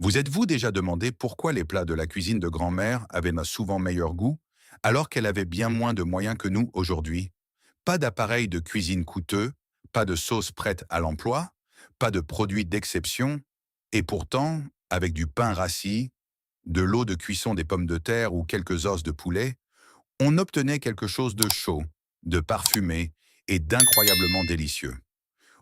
Vous êtes-vous déjà demandé pourquoi les plats de la cuisine de grand-mère avaient souvent meilleur goût, alors qu'elle avait bien moins de moyens que nous aujourd'hui? Pas d'appareil de cuisine coûteux, pas de sauce prête à l'emploi, pas de produits d'exception, et pourtant, avec du pain rassis, de l'eau de cuisson des pommes de terre ou quelques os de poulet, on obtenait quelque chose de chaud, de parfumé et d'incroyablement délicieux.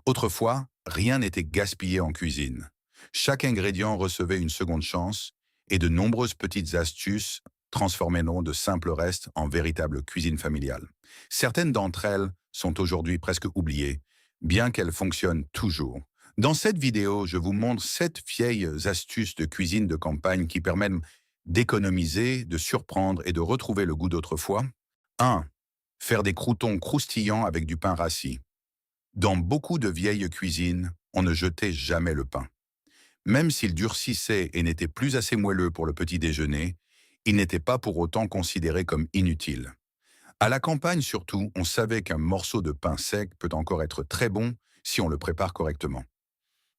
Autrefois, rien n'était gaspillé en cuisine. Chaque ingrédient recevait une seconde chance et de nombreuses petites astuces transformaient de simples restes en véritable cuisine familiale. Certaines d'entre elles sont aujourd'hui presque oubliées, bien qu'elles fonctionnent toujours. Dans cette vidéo, je vous montre 7 vieilles astuces de cuisine de campagne qui permettent d'économiser, de surprendre et de retrouver le goût d'autrefois. 1. Faire des croûtons croustillants avec du pain rassis. Dans beaucoup de vieilles cuisines, on ne jetait jamais le pain. Même s'il durcissait et n'était plus assez moelleux pour le petit déjeuner, il n'était pas pour autant considéré comme inutile. À la campagne surtout, on savait qu'un morceau de pain sec peut encore être très bon si on le prépare correctement.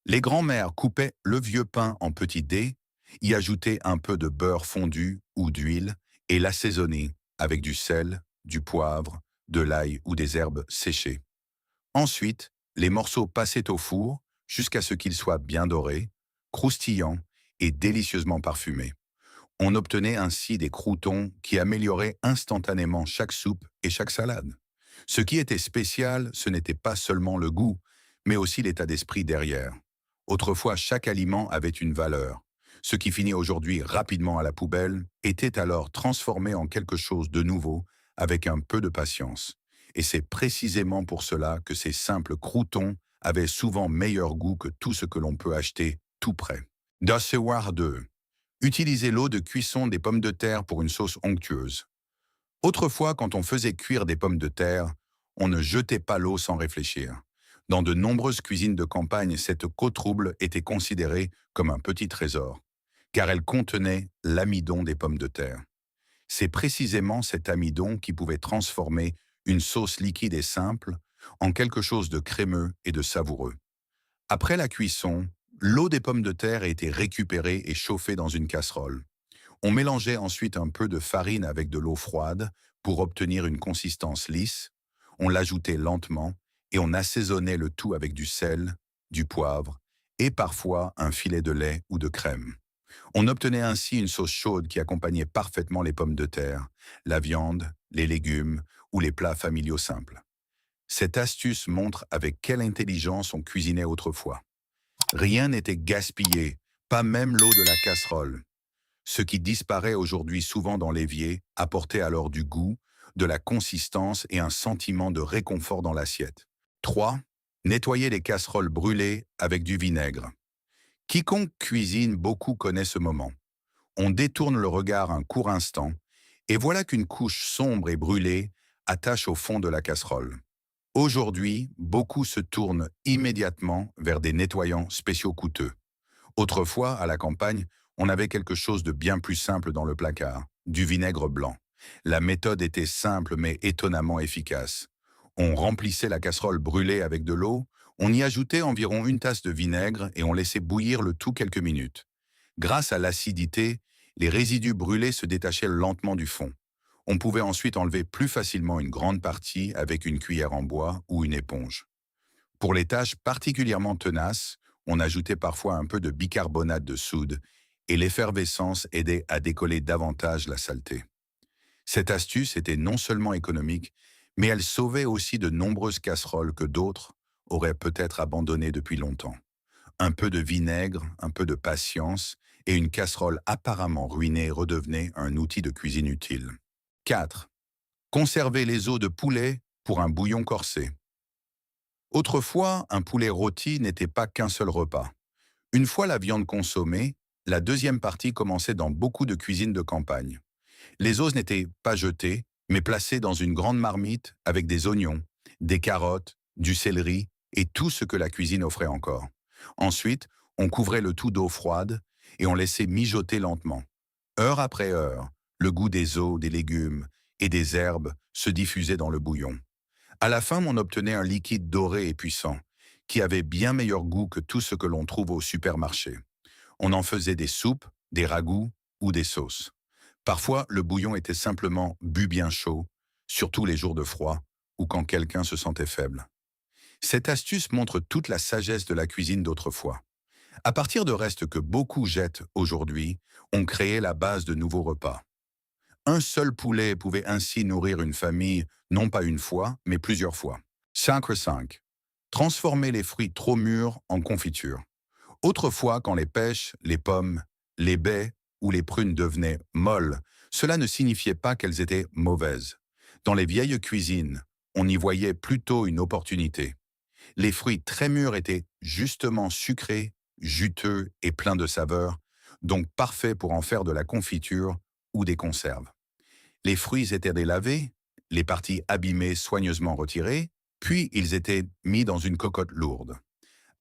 Les grands-mères coupaient le vieux pain en petits dés, y ajoutaient un peu de beurre fondu ou d'huile et l'assaisonnaient avec du sel, du poivre, de l'ail ou des herbes séchées. Ensuite, les morceaux passaient au four jusqu'à ce qu'ils soient bien dorés, croustillants et délicieusement parfumés. On obtenait ainsi des croûtons qui amélioraient instantanément chaque soupe et chaque salade. Ce qui était spécial, ce n'était pas seulement le goût, mais aussi l'état d'esprit derrière. Autrefois, chaque aliment avait une valeur. Ce qui finit aujourd'hui rapidement à la poubelle était alors transformé en quelque chose de nouveau avec un peu de patience. Et c'est précisément pour cela que ces simples croûtons avaient souvent meilleur goût que tout ce que l'on peut acheter tout prêt. Dasewar 2. Utiliser l'eau de cuisson des pommes de terre pour une sauce onctueuse. Autrefois, quand on faisait cuire des pommes de terre, on ne jetait pas l'eau sans réfléchir. Dans de nombreuses cuisines de campagne, cette eau trouble était considérée comme un petit trésor, car elle contenait l'amidon des pommes de terre. C'est précisément cet amidon qui pouvait transformer une sauce liquide et simple en quelque chose de crémeux et de savoureux. Après la cuisson, l'eau des pommes de terre était récupérée et chauffée dans une casserole. On mélangeait ensuite un peu de farine avec de l'eau froide pour obtenir une consistance lisse. On l'ajoutait lentement et on assaisonnait le tout avec du sel, du poivre et parfois un filet de lait ou de crème. On obtenait ainsi une sauce chaude qui accompagnait parfaitement les pommes de terre, la viande, les légumes ou les plats familiaux simples. Cette astuce montre avec quelle intelligence on cuisinait autrefois. Rien n'était gaspillé, pas même l'eau de la casserole. Ce qui disparaît aujourd'hui souvent dans l'évier apportait alors du goût, de la consistance et un sentiment de réconfort dans l'assiette. 3. Nettoyer les casseroles brûlées avec du vinaigre. Quiconque cuisine beaucoup connaît ce moment. On détourne le regard un court instant, et voilà qu'une couche sombre et brûlée attache au fond de la casserole. Aujourd'hui, beaucoup se tournent immédiatement vers des nettoyants spéciaux coûteux. Autrefois, à la campagne, on avait quelque chose de bien plus simple dans le placard, du vinaigre blanc. La méthode était simple mais étonnamment efficace. On remplissait la casserole brûlée avec de l'eau, on y ajoutait environ une tasse de vinaigre et on laissait bouillir le tout quelques minutes. Grâce à l'acidité, les résidus brûlés se détachaient lentement du fond. On pouvait ensuite enlever plus facilement une grande partie avec une cuillère en bois ou une éponge. Pour les tâches particulièrement tenaces, on ajoutait parfois un peu de bicarbonate de soude et l'effervescence aidait à décoller davantage la saleté. Cette astuce était non seulement économique, mais elle sauvait aussi de nombreuses casseroles que d'autres auraient peut-être abandonnées depuis longtemps. Un peu de vinaigre, un peu de patience, et une casserole apparemment ruinée redevenait un outil de cuisine utile. 4. Conserver les os de poulet pour un bouillon corsé. Autrefois, un poulet rôti n'était pas qu'un seul repas. Une fois la viande consommée, la deuxième partie commençait dans beaucoup de cuisines de campagne. Les os n'étaient pas jetés, mais placés dans une grande marmite avec des oignons, des carottes, du céleri et tout ce que la cuisine offrait encore. Ensuite, on couvrait le tout d'eau froide et on laissait mijoter lentement. Heure après heure, le goût des os, des légumes et des herbes se diffusait dans le bouillon. À la fin, on obtenait un liquide doré et puissant, qui avait bien meilleur goût que tout ce que l'on trouve au supermarché. On en faisait des soupes, des ragoûts ou des sauces. Parfois, le bouillon était simplement bu bien chaud, surtout les jours de froid ou quand quelqu'un se sentait faible. Cette astuce montre toute la sagesse de la cuisine d'autrefois. À partir de restes que beaucoup jettent aujourd'hui, on créait la base de nouveaux repas. Un seul poulet pouvait ainsi nourrir une famille, non pas une fois, mais plusieurs fois. 5. Transformer les fruits trop mûrs en confiture. Autrefois, quand les pêches, les pommes, les baies ou les prunes devenaient molles, cela ne signifiait pas qu'elles étaient mauvaises. Dans les vieilles cuisines, on y voyait plutôt une opportunité. Les fruits très mûrs étaient justement sucrés, juteux et pleins de saveurs, donc parfaits pour en faire de la confiture ou des conserves. Les fruits étaient délavés, les parties abîmées soigneusement retirées, puis ils étaient mis dans une cocotte lourde.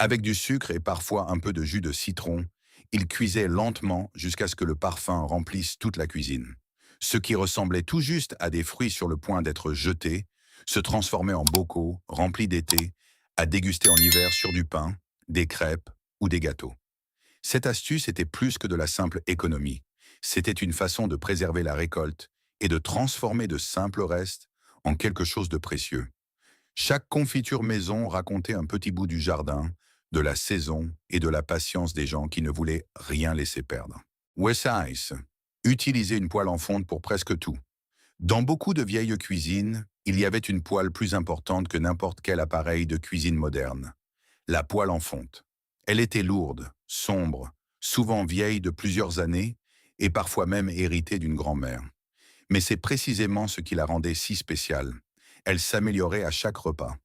Avec du sucre et parfois un peu de jus de citron, ils cuisaient lentement jusqu'à ce que le parfum remplisse toute la cuisine. Ce qui ressemblait tout juste à des fruits sur le point d'être jetés se transformait en bocaux remplis d'été, à déguster en hiver sur du pain, des crêpes ou des gâteaux. Cette astuce était plus que de la simple économie. C'était une façon de préserver la récolte et de transformer de simples restes en quelque chose de précieux. Chaque confiture maison racontait un petit bout du jardin, de la saison et de la patience des gens qui ne voulaient rien laisser perdre. Wesize. Utiliser une poêle en fonte pour presque tout. Dans beaucoup de vieilles cuisines, il y avait une poêle plus importante que n'importe quel appareil de cuisine moderne. La poêle en fonte. Elle était lourde, sombre, souvent vieille de plusieurs années et parfois même héritée d'une grand-mère. Mais c'est précisément ce qui la rendait si spéciale. Elle s'améliorait à chaque repas.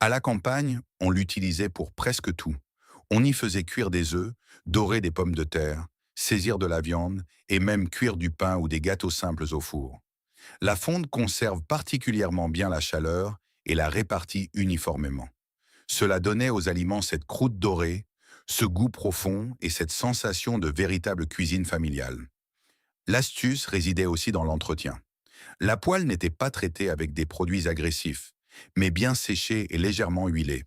À la campagne, on l'utilisait pour presque tout. On y faisait cuire des œufs, dorer des pommes de terre, saisir de la viande et même cuire du pain ou des gâteaux simples au four. La fonte conserve particulièrement bien la chaleur et la répartit uniformément. Cela donnait aux aliments cette croûte dorée, ce goût profond et cette sensation de véritable cuisine familiale. L'astuce résidait aussi dans l'entretien. La poêle n'était pas traitée avec des produits agressifs, mais bien séchée et légèrement huilée.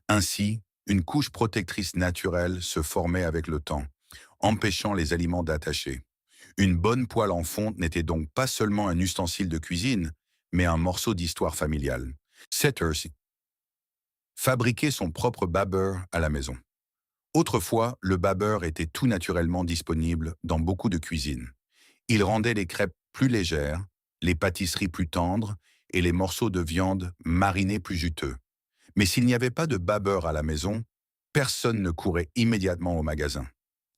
Ainsi, une couche protectrice naturelle se formait avec le temps, empêchant les aliments d'attacher. Une bonne poêle en fonte n'était donc pas seulement un ustensile de cuisine, mais un morceau d'histoire familiale. Setters fabriquait son propre babber à la maison. Autrefois, le babber était tout naturellement disponible dans beaucoup de cuisines. Il rendait les crêpes plus légères, les pâtisseries plus tendres et les morceaux de viande marinés plus juteux. Mais s'il n'y avait pas de babber à la maison, personne ne courait immédiatement au magasin.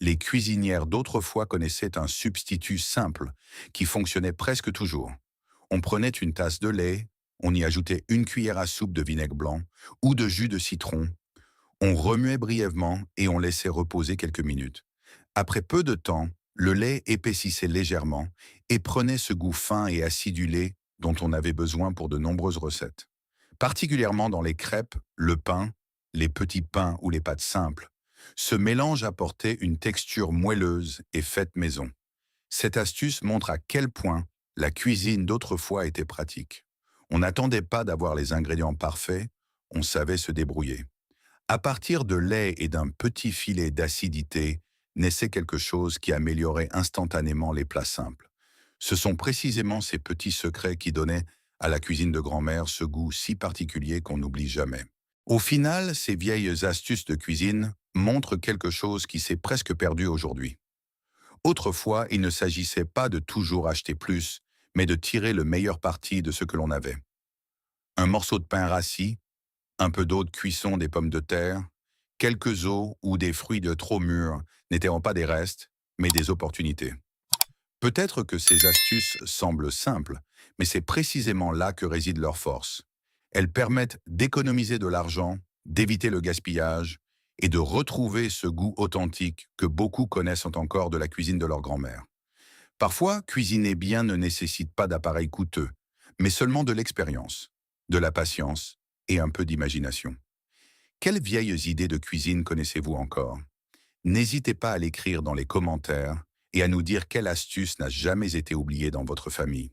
Les cuisinières d'autrefois connaissaient un substitut simple qui fonctionnait presque toujours. On prenait une tasse de lait, on y ajoutait une cuillère à soupe de vinaigre blanc ou de jus de citron, on remuait brièvement et on laissait reposer quelques minutes. Après peu de temps, le lait épaississait légèrement et prenait ce goût fin et acidulé dont on avait besoin pour de nombreuses recettes. Particulièrement dans les crêpes, le pain, les petits pains ou les pâtes simples, ce mélange apportait une texture moelleuse et faite maison. Cette astuce montre à quel point la cuisine d'autrefois était pratique. On n'attendait pas d'avoir les ingrédients parfaits, on savait se débrouiller. À partir de lait et d'un petit filet d'acidité, naissait quelque chose qui améliorait instantanément les plats simples. Ce sont précisément ces petits secrets qui donnaient à la cuisine de grand-mère ce goût si particulier qu'on n'oublie jamais. Au final, ces vieilles astuces de cuisine montrent quelque chose qui s'est presque perdu aujourd'hui. Autrefois, il ne s'agissait pas de toujours acheter plus, mais de tirer le meilleur parti de ce que l'on avait. Un morceau de pain rassis, un peu d'eau de cuisson des pommes de terre, quelques os ou des fruits de trop mûrs n'étaient pas des restes, mais des opportunités. Peut-être que ces astuces semblent simples, mais c'est précisément là que réside leur force. Elles permettent d'économiser de l'argent, d'éviter le gaspillage et de retrouver ce goût authentique que beaucoup connaissent encore de la cuisine de leur grand-mère. Parfois, cuisiner bien ne nécessite pas d'appareil coûteux, mais seulement de l'expérience, de la patience et un peu d'imagination. Quelles vieilles idées de cuisine connaissez-vous encore? N'hésitez pas à l'écrire dans les commentaires et à nous dire quelle astuce n'a jamais été oubliée dans votre famille.